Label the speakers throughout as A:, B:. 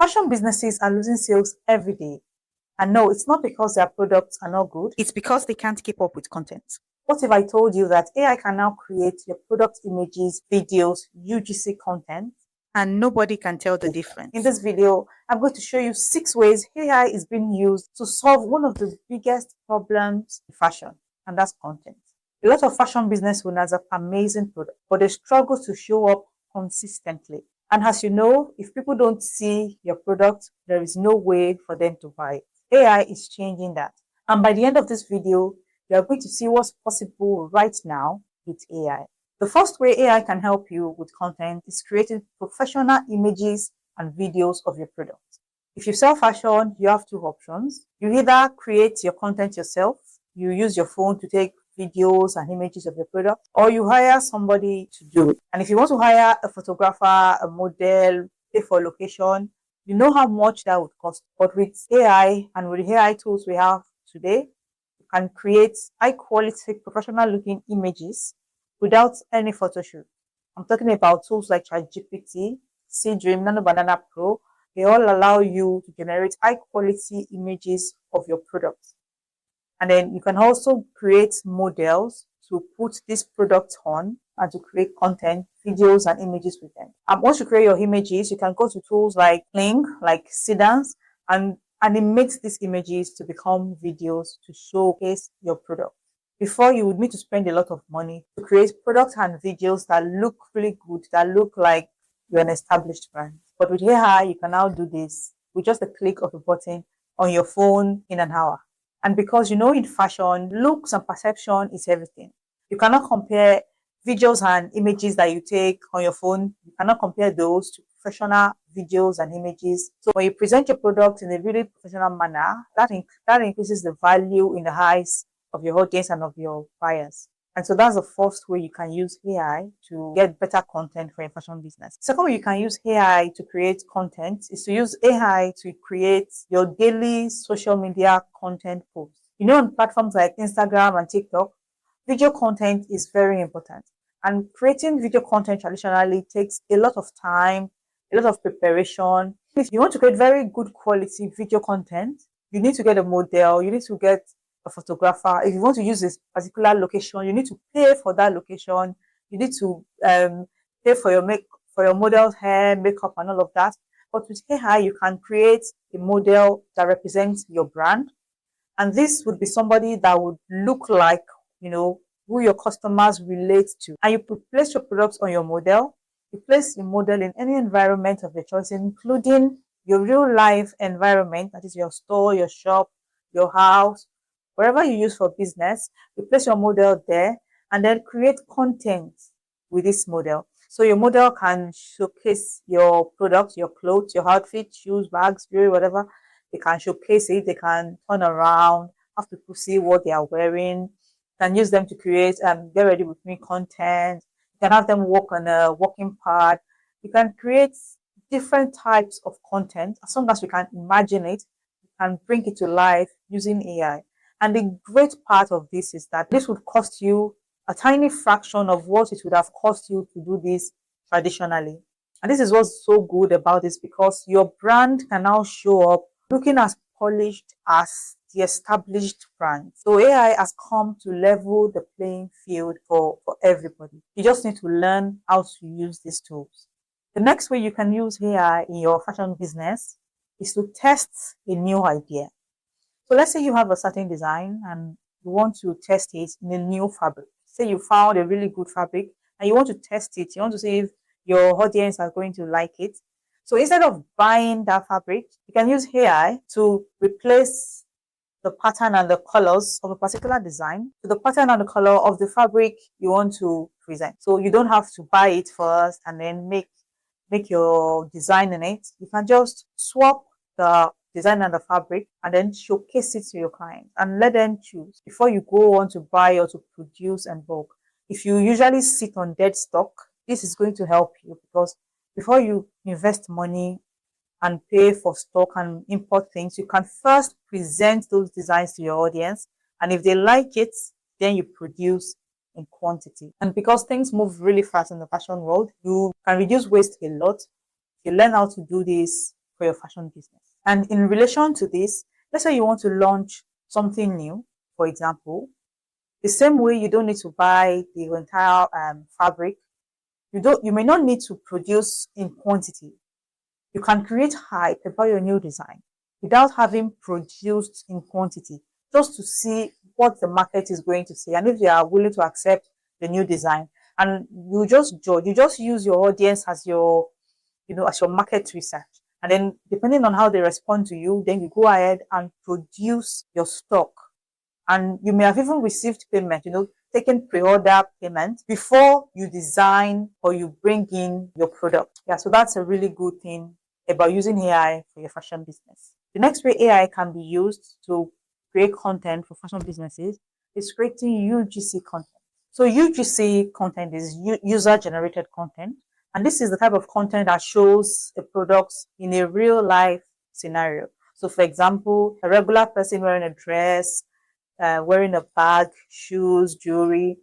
A: Fashion businesses are losing sales every day. And no, it's not because their products are not good.
B: It's because they can't keep up with content.
A: What if I told you that AI can now create your product images, videos, UGC content?
B: And nobody can tell the difference.
A: In this video, I'm going to show you 6 ways AI is being used to solve one of the biggest problems in fashion, and that's content. A lot of fashion business owners have amazing products, but they struggle to show up consistently. And as you know, if people don't see your product, there is no way for them to buy it. AI is changing that. And by the end of this video, you are going to see what's possible right now with AI. The first way AI can help you with content is creating professional images and videos of your product. If you sell fashion, you have 2 options. You either create your content yourself, you use your phone to take videos and images of your product, or you hire somebody to do it. And if you want to hire a photographer, a model, pay for location, you know how much that would cost. But with AI and with the AI tools we have today, you can create high quality, professional looking images without any photo shoot. I'm talking about tools like ChatGPT, Dream, Nano Banana Pro. They all allow you to generate high quality images of your products. And then you can also create models to put this product on and to create content, videos, and images with them. And once you create your images, you can go to tools like Kling, like Sedance, and animate these images to become videos to showcase your product. Before, you would need to spend a lot of money to create products and videos that look really good, that look like you're an established brand. But with AI, you can now do this with just a click of a button on your phone in an hour. And because in fashion, looks and perception is everything. You cannot compare videos and images that you take on your phone. You cannot compare those to professional videos and images. So when you present your product in a really professional manner, that increases the value in the eyes of your audience and of your buyers. And so that's the first way you can use AI to get better content for your fashion business. Second way you can use AI to create content is to use AI to create your daily social media content posts. On platforms like Instagram and TikTok, video content is very important. And creating video content traditionally takes a lot of time, a lot of preparation. If you want to create very good quality video content, you need to get a model, you need to get a photographer. If you want to use this particular location, you need to pay for that location. You need to pay for your model's hair, makeup, and all of that. But with AI, you can create a model that represents your brand, and this would be somebody that would look like who your customers relate to. And you place your products on your model. You place the model in any environment of your choice, including your real life environment, that is your store, your shop, your house, wherever you use for business. You place your model there and then create content with this model. So your model can showcase your products, your clothes, your outfit, shoes, bags, jewelry, whatever. They can showcase it. They can turn around, have people see what they are wearing. You can use them to create get ready with me content. You can have them walk on a walking pad. You can create different types of content as long as you can imagine it. You can bring it to life using AI. And the great part of this is that this would cost you a tiny fraction of what it would have cost you to do this traditionally. And this is what's so good about this, because your brand can now show up looking as polished as the established brand. So AI has come to level the playing field for everybody. You just need to learn how to use these tools. The next way you can use AI in your fashion business is to test a new idea. So let's say you have a certain design and you want to test it in a new fabric. Say you found a really good fabric and you want to test it. You want to see if your audience are going to like it. So instead of buying that fabric, you can use AI to replace the pattern and the colors of a particular design to the pattern and the color of the fabric you want to present. So you don't have to buy it first and then make your design in it. You can just swap the design and the fabric and then showcase it to your client and let them choose before you go on to buy or to produce in bulk. If you usually sit on dead stock, this is going to help you, because before you invest money and pay for stock and import things, you can first present those designs to your audience, and if they like it, then you produce in quantity. And because things move really fast in the fashion world, you can reduce waste a lot. You learn how to do this for your fashion business. And in relation to this, let's say you want to launch something new, for example, the same way you don't need to buy the entire fabric. You may not need to produce in quantity. You can create hype about your new design without having produced in quantity, just to see what the market is going to say and if they are willing to accept the new design. And you just judge, you just use your audience as your, as your market research. And then depending on how they respond to you, then you go ahead and produce your stock. And you may have even received payment, taken pre-order payment before you design or you bring in your product. Yeah, so that's a really good thing about using AI for your fashion business. The next way AI can be used to create content for fashion businesses is creating UGC content. So UGC content is user generated content. And this is the type of content that shows the products in a real life scenario. So for example, a regular person wearing a dress, wearing a bag, shoes, jewelry,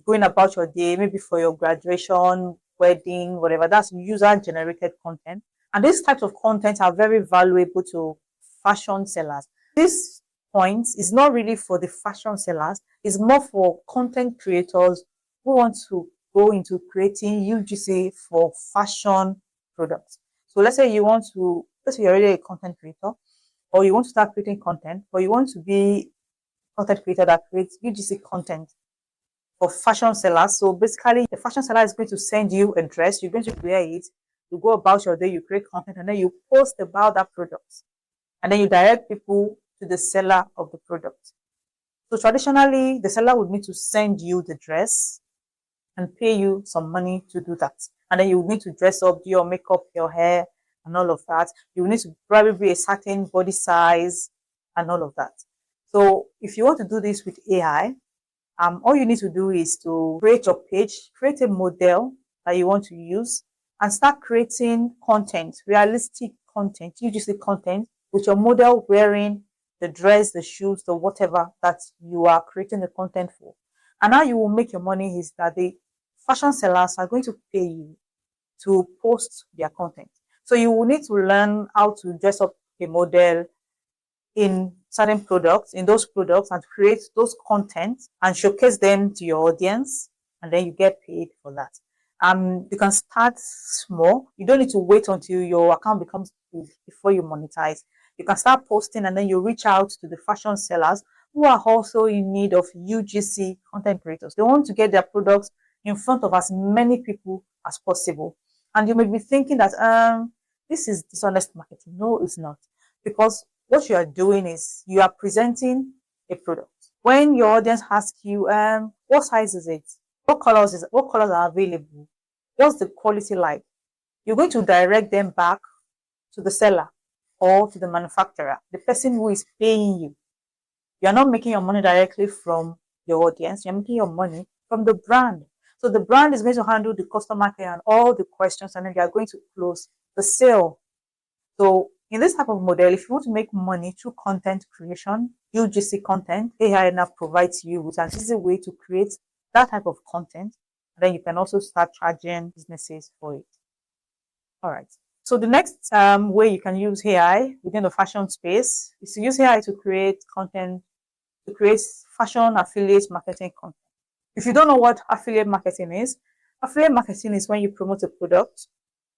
A: going about your day, maybe for your graduation, wedding, whatever. That's user generated content. And these types of content are very valuable to fashion sellers. This point is not really for the fashion sellers, it's more for content creators who want to go into creating UGC for fashion products. So let's say you're already a content creator, or you want to start creating content, or you want to be content creator that creates UGC content for fashion sellers. So basically, the fashion seller is going to send you a dress, you're going to wear it, you go about your day, you create content, and then you post about that product. And then you direct people to the seller of the product. So traditionally, the seller would need to send you the dress and pay you some money to do that. And then you need to dress up, do your makeup, your hair, and all of that. You need to probably be a certain body size and all of that. So if you want to do this with AI, all you need to do is to create your page, create a model that you want to use, and start creating content, realistic content, UGC content, with your model wearing the dress, the shoes, the whatever that you are creating the content for. And how you will make your money is that the fashion sellers are going to pay you to post their content. So you will need to learn how to dress up a model in certain products, in those products, and create those contents and showcase them to your audience, and then you get paid for that. You can start small. You don't need to wait until your account becomes big before you monetize. You can start posting, and then you reach out to the fashion sellers who are also in need of UGC content creators. They want to get their products in front of as many people as possible. And you may be thinking that this is dishonest marketing. No, it's not, because what you are doing is you are presenting a product. When your audience asks you, what size is it? What colors are available? What's the quality like? You're going to direct them back to the seller or to the manufacturer, the person who is paying you. You're not making your money directly from your audience. You're making your money from the brand. So the brand is going to handle the customer care and all the questions, and then they are going to close the sale. So in this type of model, if you want to make money through content creation, UGC content, AI now provides you with an easy way to create that type of content. And then you can also start charging businesses for it. All right. So the next way you can use AI within the fashion space is to use AI to create content, to create fashion affiliate marketing content. If you don't know what affiliate marketing is when you promote a product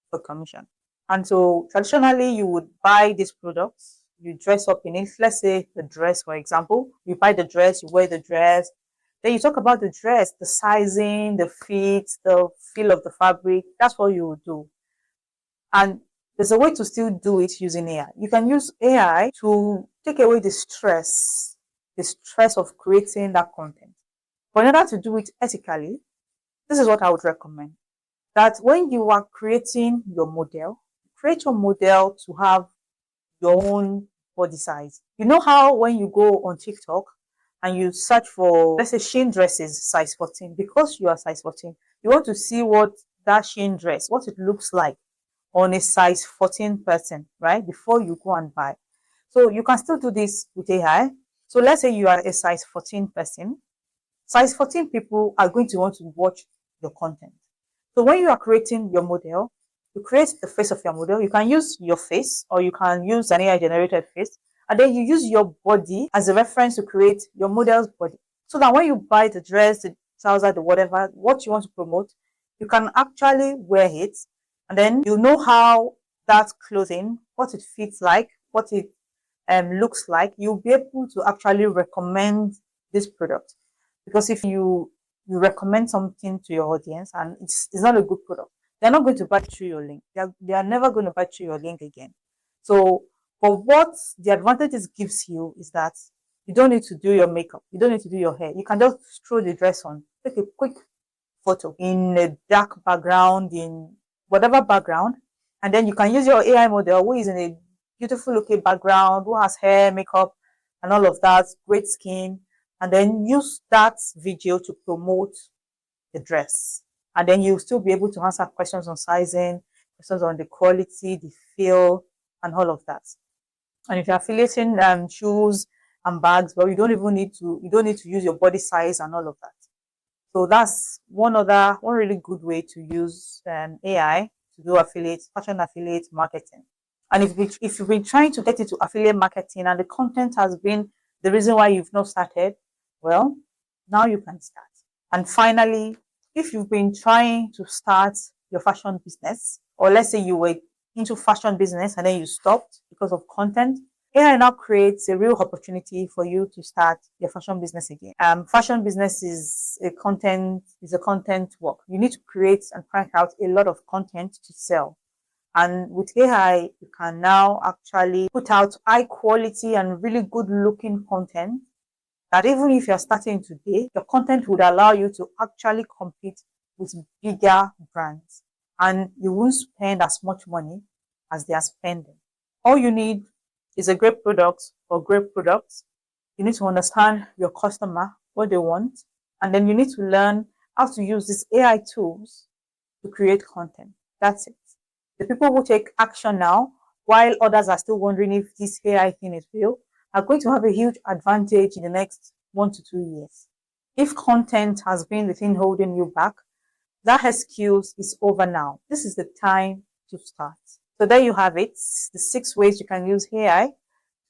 A: for commission. And so traditionally, you would buy these products, you dress up in it. Let's say the dress, for example, you buy the dress, you wear the dress. Then you talk about the dress, the sizing, the fit, the feel of the fabric. That's what you would do. And there's a way to still do it using AI. You can use AI to take away the stress of creating that content. But in order to do it ethically, this is what I would recommend. That when you are creating your model, create your model to have your own body size. You know how when you go on TikTok and you search for, let's say, Shein dresses size 14, because you are size 14, you want to see what that Shein dress, what it looks like on a size 14 person, right? Before you go and buy. So you can still do this with AI. So let's say you are a size 14 person. Size 14 people are going to want to watch your content. So when you are creating your model, You create the face of your model. You can use your face or you can use an AI generated face. And then you use your body as a reference to create your model's body. So that when you buy the dress, the trouser, the whatever, what you want to promote, you can actually wear it. And then you know how that clothing, what it fits like, what it looks like. You'll be able to actually recommend this product. Because if you recommend something to your audience and it's not a good product, they're not going to buy through your link. They are never going to buy through your link again. So, but what the advantage this gives you is that you don't need to do your makeup. You don't need to do your hair. You can just throw the dress on, take a quick photo in a dark background, in whatever background, and then you can use your AI model who is in a beautiful looking background, who has hair, makeup, and all of that, great skin, and then use that video to promote the dress. And then you'll still be able to answer questions on sizing, questions on the quality, the feel, and all of that. And if you're affiliating shoes and bags, well, you don't need to use your body size and all of that. So that's one really good way to use AI to do fashion affiliate marketing. And if you've been trying to get into affiliate marketing and the content has been the reason why you've not started, well, now you can start. And finally, if you've been trying to start your fashion business, or let's say you were into fashion business and then you stopped because of content, AI now creates a real opportunity for you to start your fashion business again. Fashion business is a content work. You need to create and crank out a lot of content to sell. And with AI, you can now actually put out high quality and really good looking content that even if you're starting today, your content would allow you to actually compete with bigger brands and you won't spend as much money as they are spending. All you need is a great product or great products. You need to understand your customer, what they want, and then you need to learn how to use these AI tools to create content. That's it. The people who take action now, while others are still wondering if this AI thing is real, are going to have a huge advantage in the next 1 to 2 years. If content has been the thing holding you back, that excuse is over now. This is the time to start. So there you have it, the 6 ways you can use AI to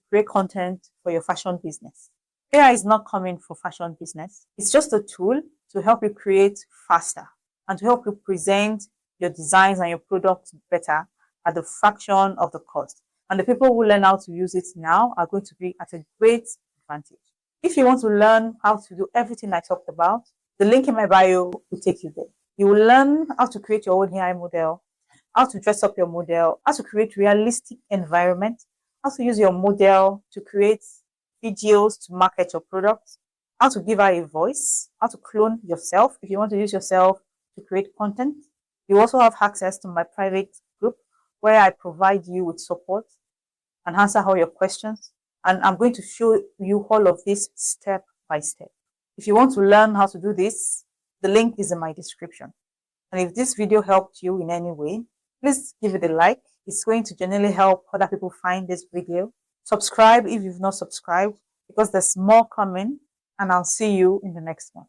A: create content for your fashion business. AI is not coming for fashion business. It's just a tool to help you create faster and to help you present your designs and your products better at the fraction of the cost. And the people who learn how to use it now are going to be at a great advantage. If you want to learn how to do everything I talked about, the link in my bio will take you there. You will learn how to create your own AI model, how to dress up your model, how to create realistic environment, how to use your model to create videos to market your products, how to give her a voice, how to clone yourself if you want to use yourself to create content. You also have access to my private group where I provide you with support and answer all your questions. And I'm going to show you all of this step by step. If you want to learn how to do this, the link is in my description. And if this video helped you in any way, please give it a like. It's going to generally help other people find this video. Subscribe if you've not subscribed because there's more coming, and I'll see you in the next one.